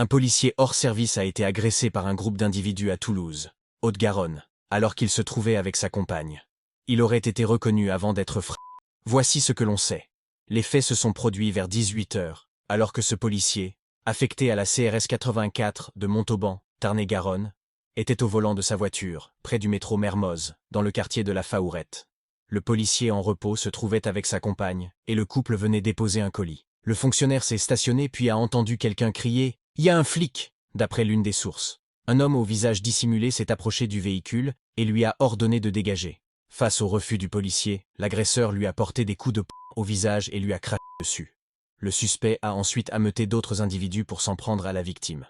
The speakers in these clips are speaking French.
Un policier hors service a été agressé par un groupe d'individus à Toulouse, Haute-Garonne, alors qu'il se trouvait avec sa compagne. Il aurait été reconnu avant d'être frappé. Voici ce que l'on sait. Les faits se sont produits vers 18 h, alors que ce policier, affecté à la CRS 84 de Montauban, Tarn-et-Garonne, était au volant de sa voiture, près du métro Mermoz, dans le quartier de la Faourette. Le policier en repos se trouvait avec sa compagne, et le couple venait déposer un colis. Le fonctionnaire s'est stationné puis a entendu quelqu'un crier « Il y a un flic !» d'après l'une des sources. Un homme au visage dissimulé s'est approché du véhicule et lui a ordonné de dégager. Face au refus du policier, l'agresseur lui a porté des coups de poing au visage et lui a craché dessus. Le suspect a ensuite ameuté d'autres individus pour s'en prendre à la victime.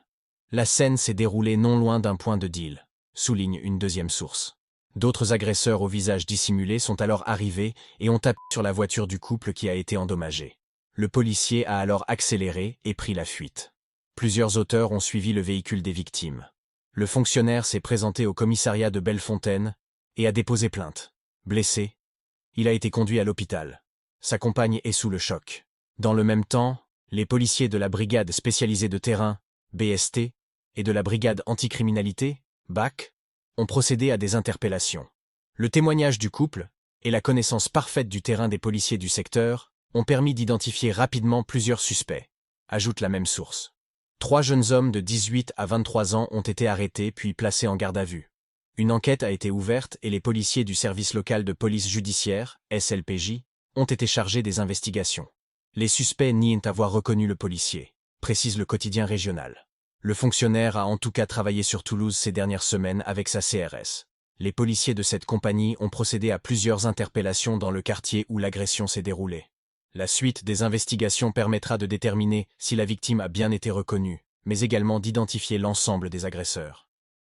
La scène s'est déroulée non loin d'un point de deal, souligne une deuxième source. D'autres agresseurs au visage dissimulé sont alors arrivés et ont tapé sur la voiture du couple qui a été endommagée. Le policier a alors accéléré et pris la fuite. Plusieurs auteurs ont suivi le véhicule des victimes. Le fonctionnaire s'est présenté au commissariat de Bellefontaine et a déposé plainte. Blessé, il a été conduit à l'hôpital. Sa compagne est sous le choc. Dans le même temps, les policiers de la brigade spécialisée de terrain, BST, et de la brigade anticriminalité, BAC, ont procédé à des interpellations. Le témoignage du couple et la connaissance parfaite du terrain des policiers du secteur ont permis d'identifier rapidement plusieurs suspects, ajoute la même source. 3 jeunes hommes de 18 à 23 ans ont été arrêtés puis placés en garde à vue. Une enquête a été ouverte et les policiers du service local de police judiciaire, SLPJ, ont été chargés des investigations. Les suspects nient avoir reconnu le policier, précise le quotidien régional. Le fonctionnaire a en tout cas travaillé sur Toulouse ces dernières semaines avec sa CRS. Les policiers de cette compagnie ont procédé à plusieurs interpellations dans le quartier où l'agression s'est déroulée. La suite des investigations permettra de déterminer si la victime a bien été reconnue, mais également d'identifier l'ensemble des agresseurs.